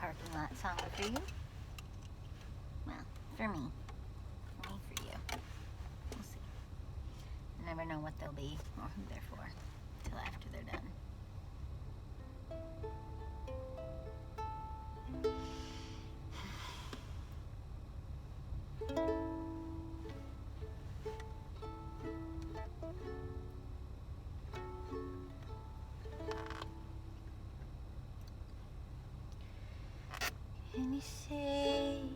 parking lot song for you. Well, for me. For me, for you. We'll see. You never know what they'll be or who they're for till after they're done. Can you see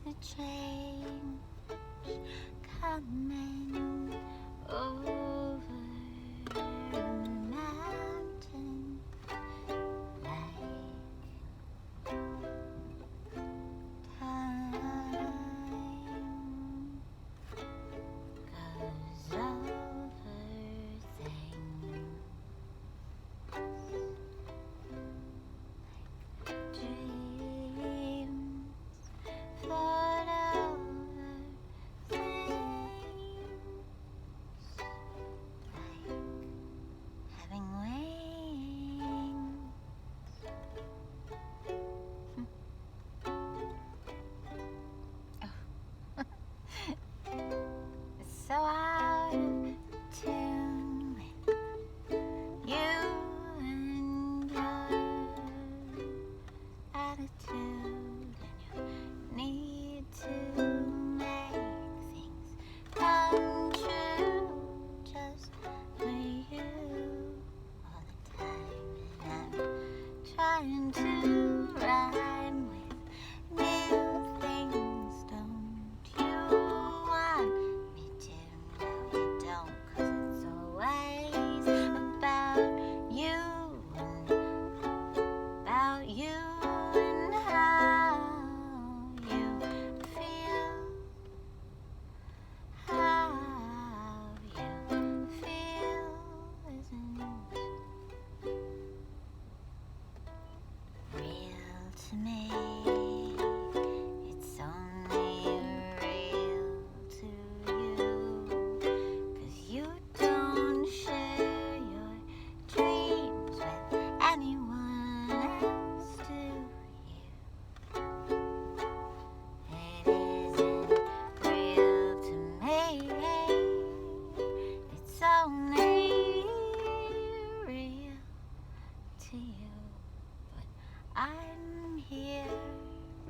the change coming over the mountain like time goes over things like dreams float over things like having wings. It's so out of tune with you and your attitude, and you need to make things come true just for you all the time. And I'm trying to rhyme with new things. Don't you want me to? No, you don't, 'cause it's always about you and how you feel. How you feel isn't real to me. It's only real to you, 'cause you don't share your dreams with anyone else, do you? It isn't real to me. It's only real to you. But I'm here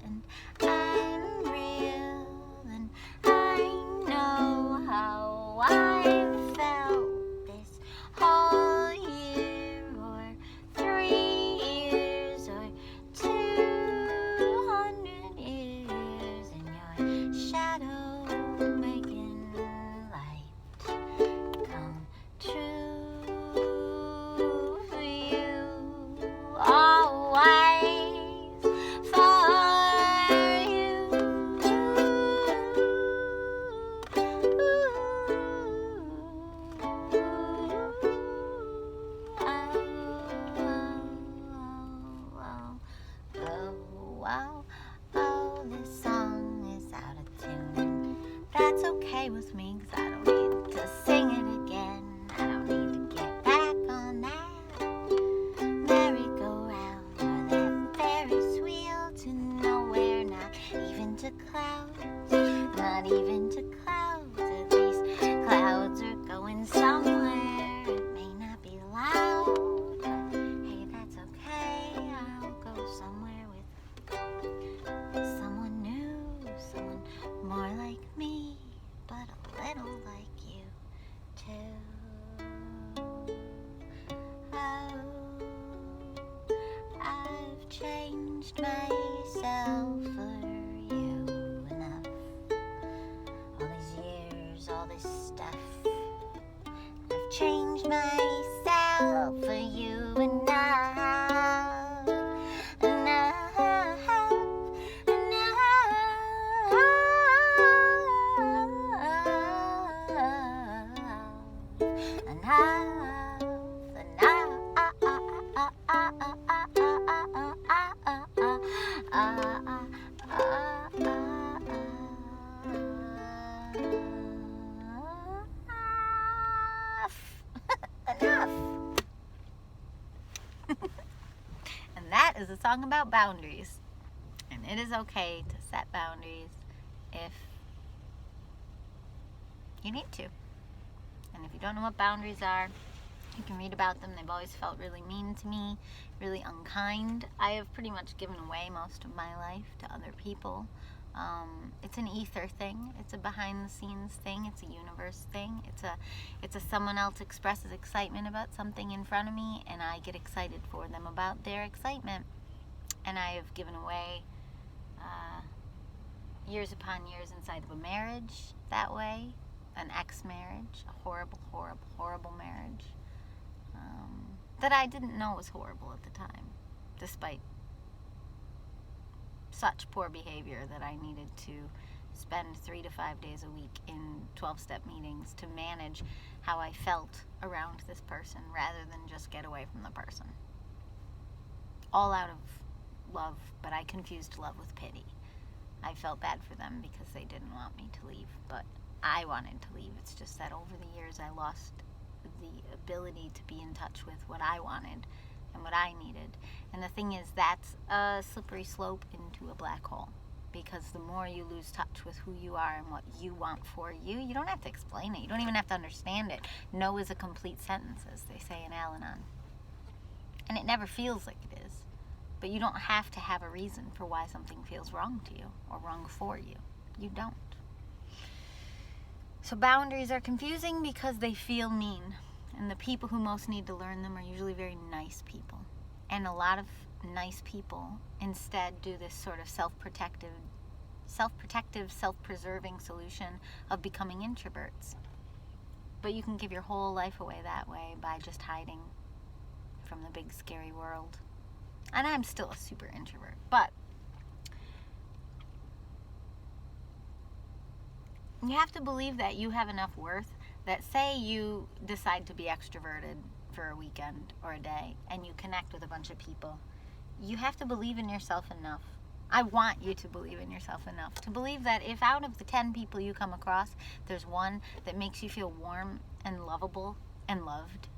and I'm real, and I know how I've felt this whole year, or 3 years, or 200 years, in your shadow making light come true for you. Always for you. Oh, this song is out of tune. That's okay with me, 'cause I don't need to sing it again. I don't need to get back on that merry-go-round or that Ferris wheel to nowhere, not even to clouds, not even to clouds. At least clouds are going somewhere. It may not be loud, but hey, that's okay. I'll go somewhere with someone new, someone more like me, but a little like you too. Oh, I've changed myself for you enough. All these years, all this stuff. I've changed myself for you enough. Enough. And that is a song about boundaries. It is okay to set boundaries if you need to. And if you don't know what boundaries are, you can read about them. They've always felt really mean to me, really unkind. I have pretty much given away most of my life to other people. It's an ether thing. It's a behind the scenes thing. It's a universe thing. It's a someone else expresses excitement about something in front of me, and I get excited for them about their excitement. And I have given away years upon years inside of a marriage that way, an ex-marriage, a horrible, horrible, horrible marriage. That I didn't know was horrible at the time, despite such poor behavior that I needed to spend 3 to 5 days a week in 12-step meetings to manage how I felt around this person rather than just get away from the person. All out of love, but I confused love with pity. I felt bad for them because they didn't want me to leave, but I wanted to leave. It's just that over the years I lost the ability to be in touch with what I wanted and what I needed. And the thing is, that's a slippery slope into a black hole, because the more you lose touch with who you are and what you want for you, you don't have to explain it. You don't even have to understand it. No is a complete sentence, as they say in Al-Anon. And it never feels like it is. But you don't have to have a reason for why something feels wrong to you or wrong for you. You don't. So boundaries are confusing because they feel mean. And the people who most need to learn them are usually very nice people. And a lot of nice people instead do this sort of self-protective, self-preserving solution of becoming introverts. But you can give your whole life away that way by just hiding from the big scary world. And I'm still a super introvert, but you have to believe that you have enough worth that, say you decide to be extroverted for a weekend or a day and you connect with a bunch of people, you have to believe in yourself enough. I want you to believe in yourself enough to believe that if out of the 10 people you come across, there's one that makes you feel warm and lovable and loved,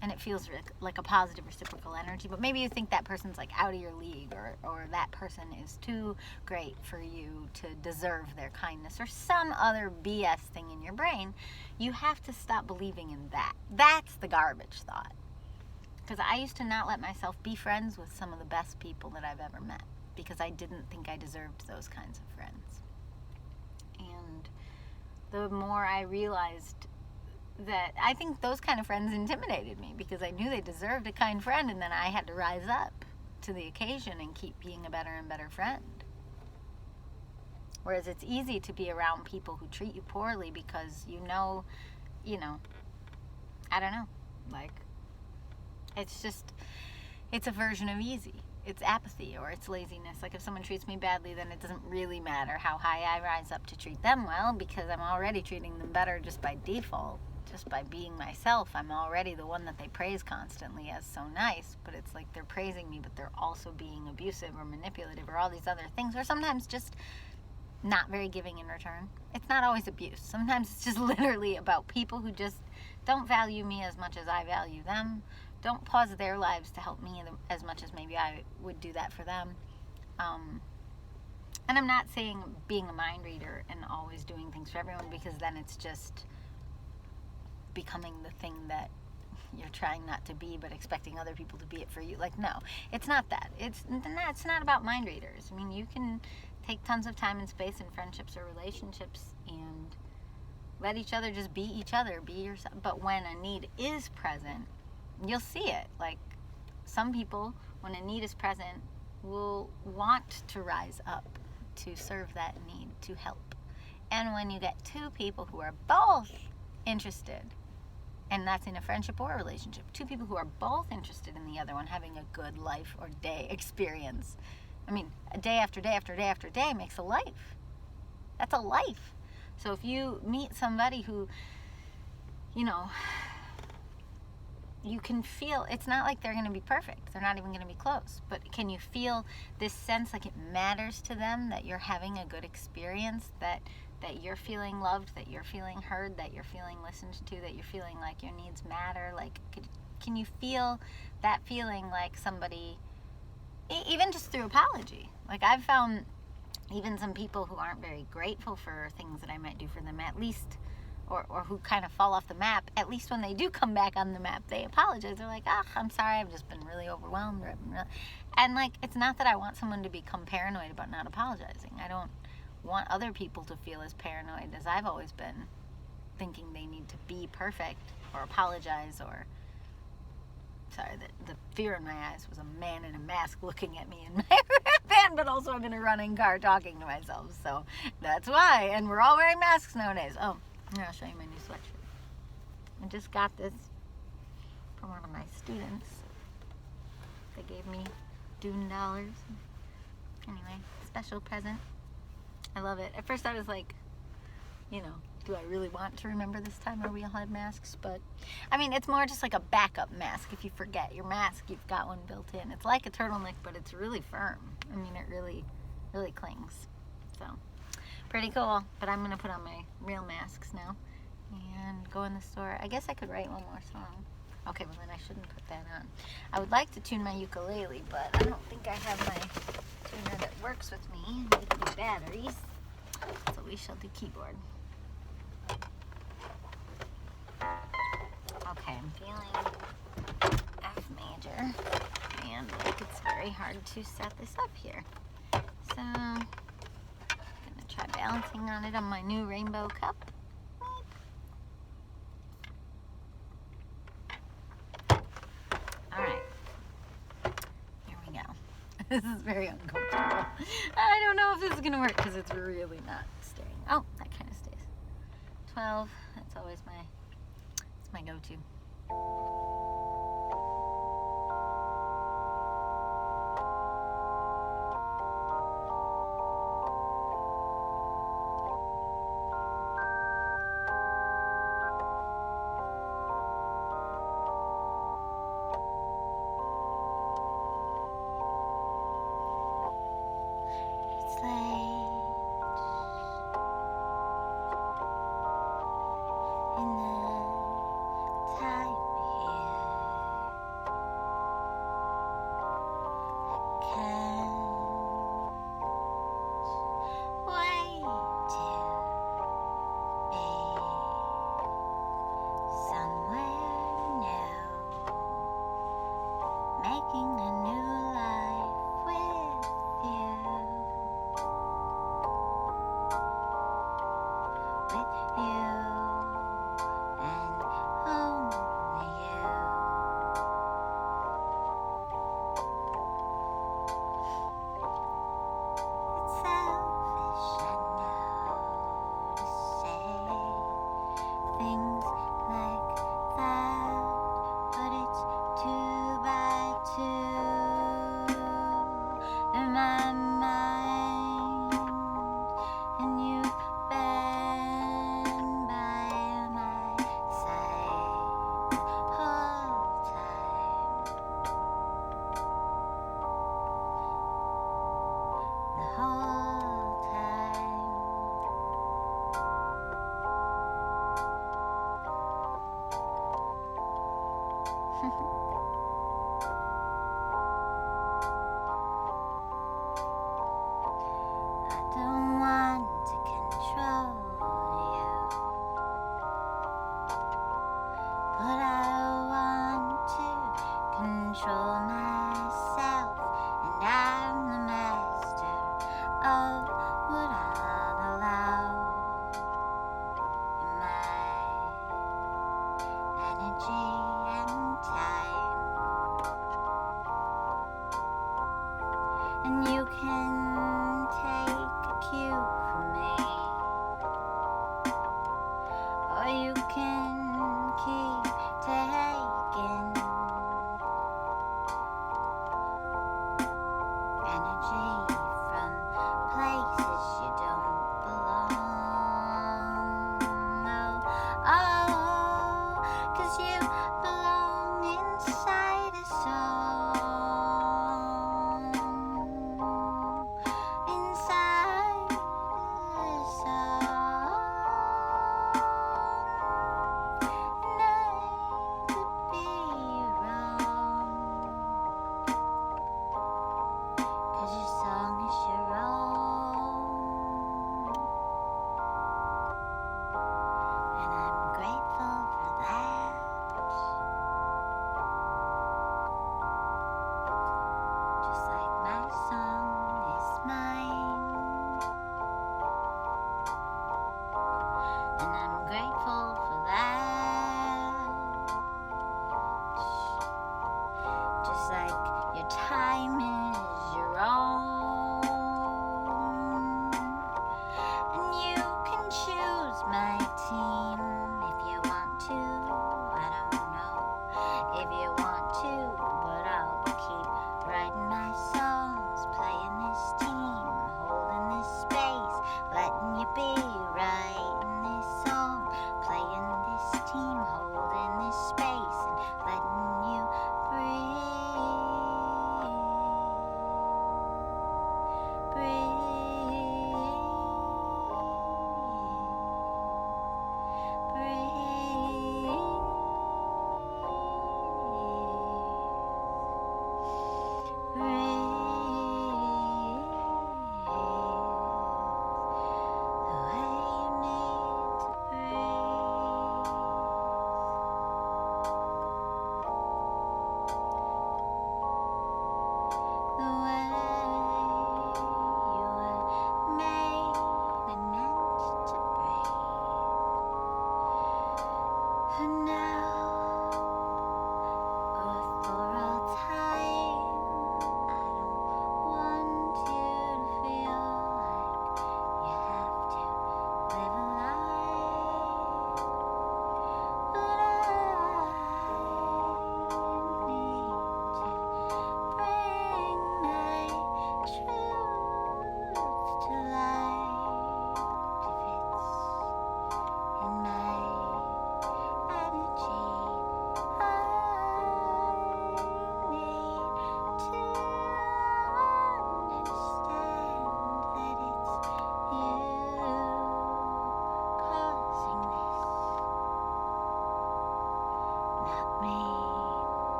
and it feels like a positive reciprocal energy, but maybe you think that person's like out of your league, or that person is too great for you to deserve their kindness, or some other BS thing in your brain, you have to stop believing in that. That's the garbage thought. Because I used to not let myself be friends with some of the best people that I've ever met, because I didn't think I deserved those kinds of friends. And the more I realized that, I think those kind of friends intimidated me, because I knew they deserved a kind friend, and then I had to rise up to the occasion and keep being a better and better friend. Whereas it's easy to be around people who treat you poorly because you know, I don't know, like, it's a version of easy. It's apathy, or it's laziness. Like, if someone treats me badly, then it doesn't really matter how high I rise up to treat them well, because I'm already treating them better just by default. Just by being myself, I'm already the one that they praise constantly as so nice, but it's like they're praising me, but they're also being abusive or manipulative or all these other things, or sometimes just not very giving in return. It's not always abuse. Sometimes it's just literally about people who just don't value me as much as I value them, don't pause their lives to help me as much as maybe I would do that for them. And I'm not saying being a mind reader and always doing things for everyone, because then it's just becoming the thing that you're trying not to be, but expecting other people to be it for you. Like, no, it's not that. It's not about mind readers. I mean, you can take tons of time and space in friendships or relationships and let each other just be each other, be yourself. But when a need is present, you'll see it. Like, some people, when a need is present, will want to rise up to serve that need, to help. And when you get two people who are both interested, and that's in a friendship or a relationship, two people who are both interested in the other one having a good life or day experience. I mean, a day after day after day after day makes a life. That's a life. So if you meet somebody who, you can feel, it's not like they're going to be perfect. They're not even going to be close. But can you feel this sense like it matters to them, that you're having a good experience, that you're feeling loved, that you're feeling heard, that you're feeling listened to, that you're feeling like your needs matter? Like, can you feel that feeling like somebody, even just through apology, Like, I've found even some people who aren't very grateful for things that I might do for them, at least, or who kind of fall off the map, at least when they do come back on the map, they apologize. They're like, I'm sorry, I've just been really overwhelmed. And, like, it's not that I want someone to become paranoid about not apologizing. I don't want other people to feel as paranoid as I've always been, thinking they need to be perfect or apologize or... Sorry, the fear in my eyes was a man in a mask looking at me in my van, but also I'm in a running car talking to myself, so that's why. And we're all wearing masks nowadays. Oh, here, I'll show you my new sweatshirt. I just got this from one of my students. They gave me $2. Anyway, special present. I love it. At first I was like, you know, do I really want to remember this time where we all had masks? But, I mean, it's more just like a backup mask. If you forget your mask, you've got one built in. It's like a turtleneck, but it's really firm. I mean, it really, really clings. So, pretty cool. But I'm going to put on my real masks now and go in the store. I guess I could write one more song. Okay, well then I shouldn't put that on. I would like to tune my ukulele, but I don't think I have my tuner that works with me with the batteries. So we shall do keyboard. Okay, I'm feeling F major, and like it's very hard to set this up here. So, I'm gonna try balancing on it on my new rainbow cup. Alright, here we go. This is very uncomfortable. I don't know if this is gonna work because it's really not staying. Oh, that kind of stays. 12, that's always my go-to. It's late in the time here. I can't wait to be somewhere new, making a new life with you, and only you. It's selfish, I know, to say things like that, but it's 2 by 2 in my mind, and you've been by my side the whole time, the whole time. I don't want to control you, but I want to control myself, and I'm the master of what I'll allow in my energy and time. And you can take a cue from me, or you can keep taking energy from places you don't belong. No, oh, 'cause you belong inside us all. Inside us all. And I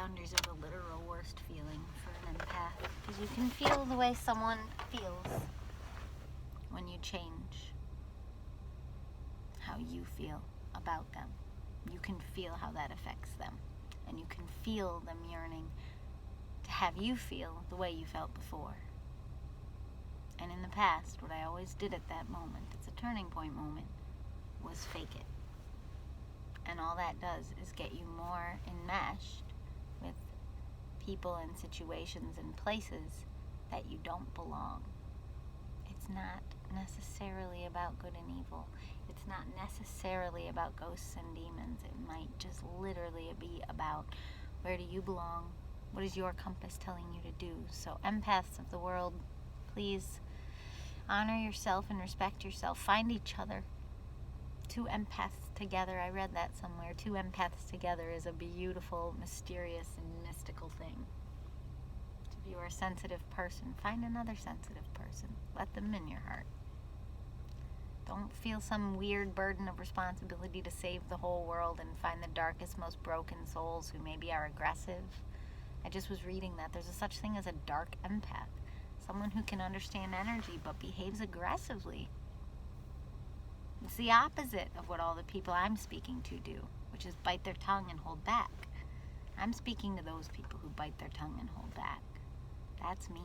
wonders are the literal worst feeling for an empath, because you can feel the way someone feels when you change how you feel about them. You can feel how that affects them, and you can feel them yearning to have you feel the way you felt before. And in the past, what I always did at that moment, it's a turning point moment, was fake it. And all that does is get you more enmeshed with people and situations and places that you don't belong. It's not necessarily about good and evil. It's not necessarily about ghosts and demons. It might just literally be about, where do you belong? What is your compass telling you to do? So empaths of the world, please honor yourself and respect yourself. Find each other. Two empaths together, I read that somewhere. Two empaths together is a beautiful, mysterious, and mystical thing. If you are a sensitive person, find another sensitive person. Let them in your heart. Don't feel some weird burden of responsibility to save the whole world and find the darkest, most broken souls who maybe are aggressive. I just was reading that there's a such thing as a dark empath. Someone who can understand energy but behaves aggressively. It's the opposite of what all the people I'm speaking to do, which is bite their tongue and hold back. I'm speaking to those people who bite their tongue and hold back. That's me.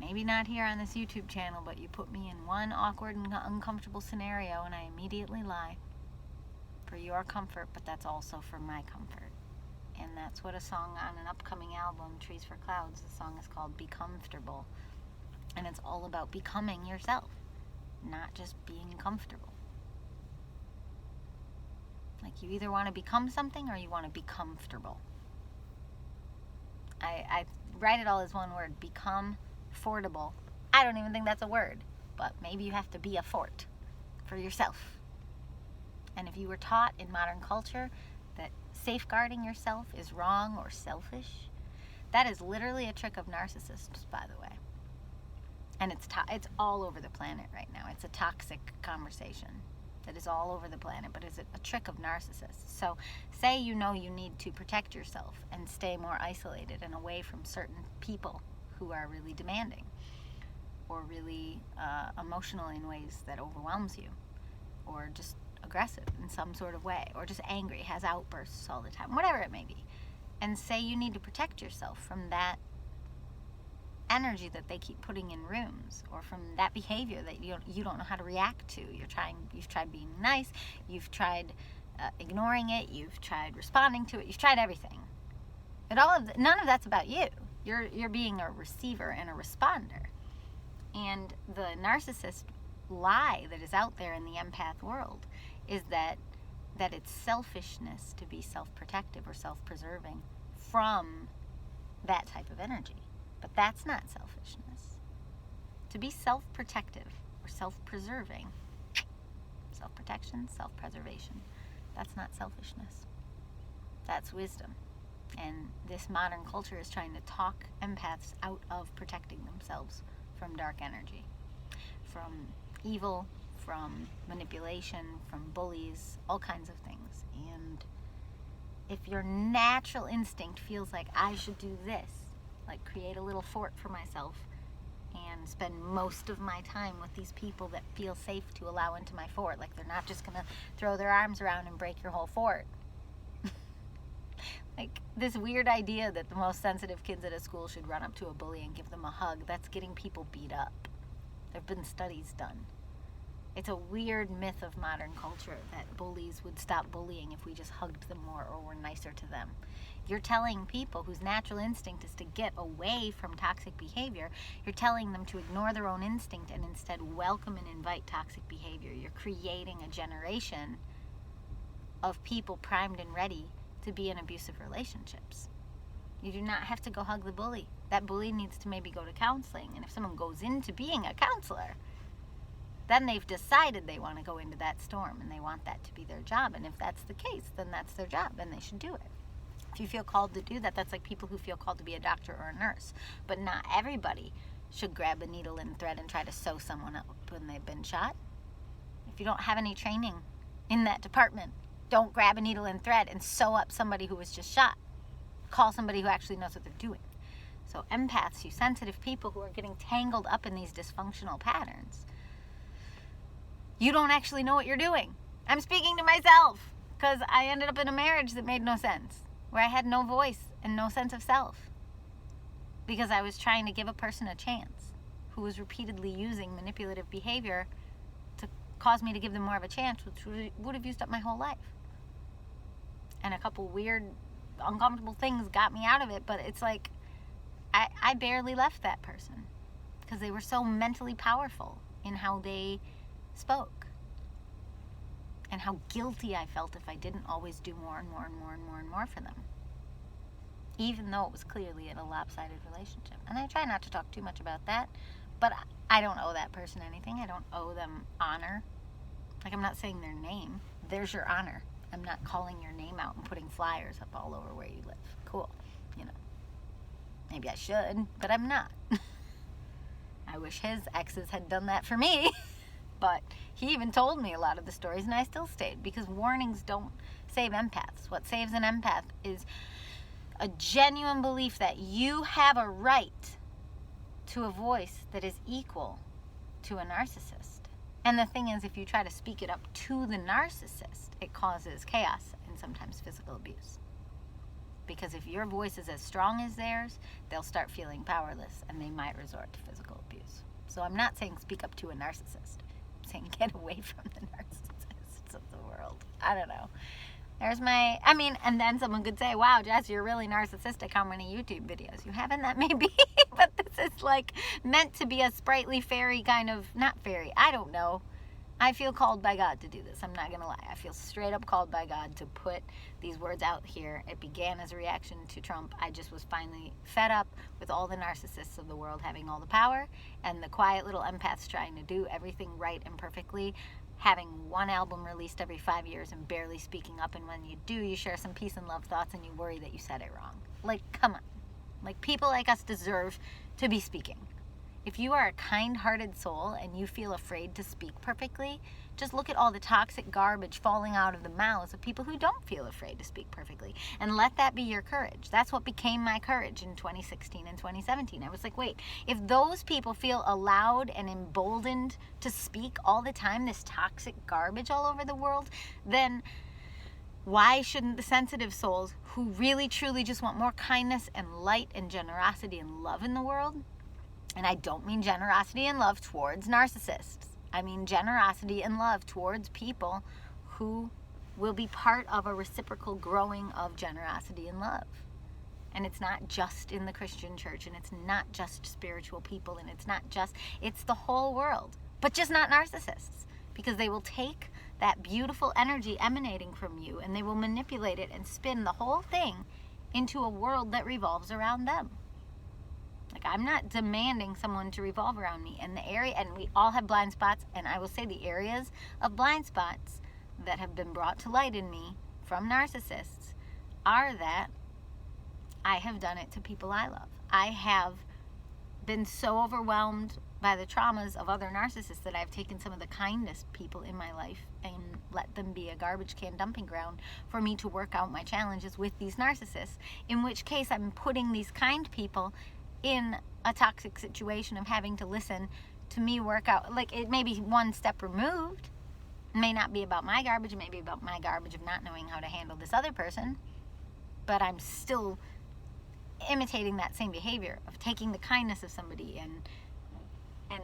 Maybe not here on this YouTube channel, but you put me in one awkward and uncomfortable scenario and I immediately lie. For your comfort, but that's also for my comfort. And that's what a song on an upcoming album, Trees for Clouds, the song is called Be Comfortable. And it's all about becoming yourself, not just being comfortable. Like, you either want to become something or you want to be comfortable. I write it all as one word, become affordable. I don't even think that's a word, but maybe you have to be a fort for yourself. And if you were taught in modern culture that safeguarding yourself is wrong or selfish, that is literally a trick of narcissists, by the way. And it's all over the planet right now. It's a toxic conversation that is all over the planet, but it's a trick of narcissists. So say you know you need to protect yourself and stay more isolated and away from certain people who are really demanding or really emotional in ways that overwhelms you, or just aggressive in some sort of way, or just angry, has outbursts all the time, whatever it may be. And say you need to protect yourself from that energy that they keep putting in rooms, or from that behavior that you don't know how to react to. You've tried being nice, you've tried ignoring it, you've tried responding to it, you've tried everything. But none of that's about you. You're being a receiver and a responder. And the narcissist lie that is out there in the empath world is that it's selfishness to be self-protective or self-preserving from that type of energy. But that's not selfishness. To be self-protective or self-preserving, self-protection, self-preservation, that's not selfishness. That's wisdom. And this modern culture is trying to talk empaths out of protecting themselves from dark energy, from evil, from manipulation, from bullies, all kinds of things. And if your natural instinct feels like, I should do this, like create a little fort for myself and spend most of my time with these people that feel safe to allow into my fort, like they're not just gonna throw their arms around and break your whole fort. Like this weird idea that the most sensitive kids at a school should run up to a bully and give them a hug, that's getting people beat up. There have been studies done. It's a weird myth of modern culture that bullies would stop bullying if we just hugged them more or were nicer to them. You're telling people whose natural instinct is to get away from toxic behavior, you're telling them to ignore their own instinct and instead welcome and invite toxic behavior. You're creating a generation of people primed and ready to be in abusive relationships. You do not have to go hug the bully. That bully needs to maybe go to counseling. And if someone goes into being a counselor, then they've decided they want to go into that storm and they want that to be their job. And if that's the case, then that's their job and they should do it. If you feel called to do that, that's like people who feel called to be a doctor or a nurse. But not everybody should grab a needle and thread and try to sew someone up when they've been shot. If you don't have any training in that department, Don't grab a needle and thread and sew up somebody who was just shot. Call somebody who actually knows what they're doing. So empaths, you sensitive people who are getting tangled up in these dysfunctional patterns, you don't actually know what you're doing. I'm speaking to myself because I ended up in a marriage that made no sense, where I had no voice and no sense of self because I was trying to give a person a chance who was repeatedly using manipulative behavior to cause me to give them more of a chance, which would have used up my whole life. And a couple weird, uncomfortable things got me out of it, but it's like I barely left that person because they were so mentally powerful in how they spoke and how guilty I felt if I didn't always do more and more and more and more and more for them, even though it was clearly a lopsided relationship. And I try not to talk too much about that, but I don't owe that person anything. I don't owe them honor. Like, I'm not saying their name. There's your honor. I'm not calling your name out and putting flyers up all over where you live. Cool. You know, maybe I should, but I'm not. I wish his exes had done that for me, but he even told me a lot of the stories and I still stayed because warnings don't save empaths. What saves an empath is a genuine belief that you have a right to a voice that is equal to a narcissist. And the thing is, if you try to speak it up to the narcissist, it causes chaos and sometimes physical abuse. Because if your voice is as strong as theirs, they'll start feeling powerless and they might resort to physical abuse. So I'm not saying speak up to a narcissist. I'm saying get away from the narcissists of the world. I don't know. And then someone could say, wow, Jess, you're really narcissistic. How many YouTube videos you have? And that may be, but this is like meant to be a sprightly fairy kind of, not fairy, I don't know. I feel called by God to do this. I'm not going to lie. I feel straight up called by God to put these words out here. It began as a reaction to Trump. I just was finally fed up with all the narcissists of the world having all the power and the quiet little empaths trying to do everything right and perfectly, having one album released every 5 years and barely speaking up, and when you do, you share some peace and love thoughts and you worry that you said it wrong. Like, come on. Like, people like us deserve to be speaking. If you are a kind-hearted soul and you feel afraid to speak perfectly, just look at all the toxic garbage falling out of the mouths of people who don't feel afraid to speak perfectly, and let that be your courage. That's what became my courage in 2016 and 2017. I was like, wait, if those people feel allowed and emboldened to speak all the time, this toxic garbage all over the world, then why shouldn't the sensitive souls who really truly just want more kindness and light and generosity and love in the world? And I don't mean generosity and love towards narcissists. I mean generosity and love towards people who will be part of a reciprocal growing of generosity and love. And it's not just in the Christian church, and it's not just spiritual people, and it's the whole world. But just not narcissists, because they will take that beautiful energy emanating from you and they will manipulate it and spin the whole thing into a world that revolves around them. Like, I'm not demanding someone to revolve around me. And we all have blind spots, and I will say the areas of blind spots that have been brought to light in me from narcissists are that I have done it to people I love. I have been so overwhelmed by the traumas of other narcissists that I've taken some of the kindest people in my life and let them be a garbage can dumping ground for me to work out my challenges with these narcissists, in which case I'm putting these kind people in a toxic situation of having to listen to me work out. Like, it may be one step removed. It may not be about my garbage. It may be about my garbage of not knowing how to handle this other person. But I'm still imitating that same behavior of taking the kindness of somebody and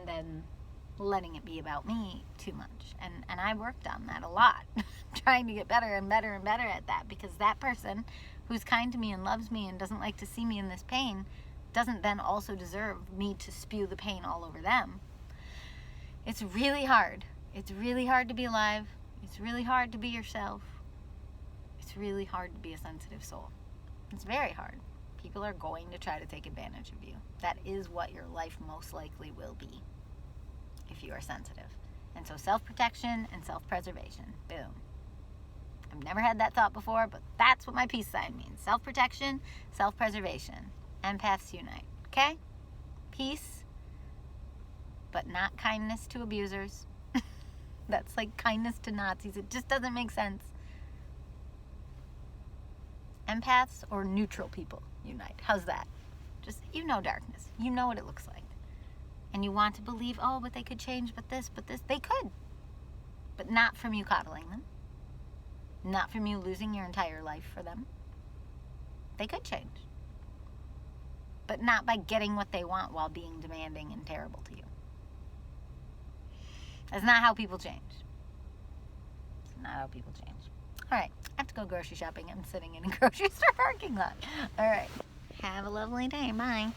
then letting it be about me too much. And I worked on that a lot, trying to get better and better and better at that, because that person who's kind to me and loves me and doesn't like to see me in this pain doesn't then also deserve me to spew the pain all over them. It's really hard. It's really hard to be alive. It's really hard to be yourself. It's really hard to be a sensitive soul. It's very hard. People are going to try to take advantage of you. That is what your life most likely will be if you are sensitive. And so self-protection and self-preservation. Boom. I've never had that thought before, but that's what my peace sign means. Self-protection, self-preservation. Empaths unite. Okay? Peace, but not kindness to abusers. That's like kindness to Nazis. It just doesn't make sense. Empaths or neutral people unite. How's that? Just, you know darkness. You know what it looks like. And you want to believe, oh, but they could change, but this. They could. But not from you coddling them. Not from you losing your entire life for them. They could change. But not by getting what they want while being demanding and terrible to you. That's not how people change. It's not how people change. All right, I have to go grocery shopping. I'm sitting in a grocery store parking lot. All right, have a lovely day. Bye.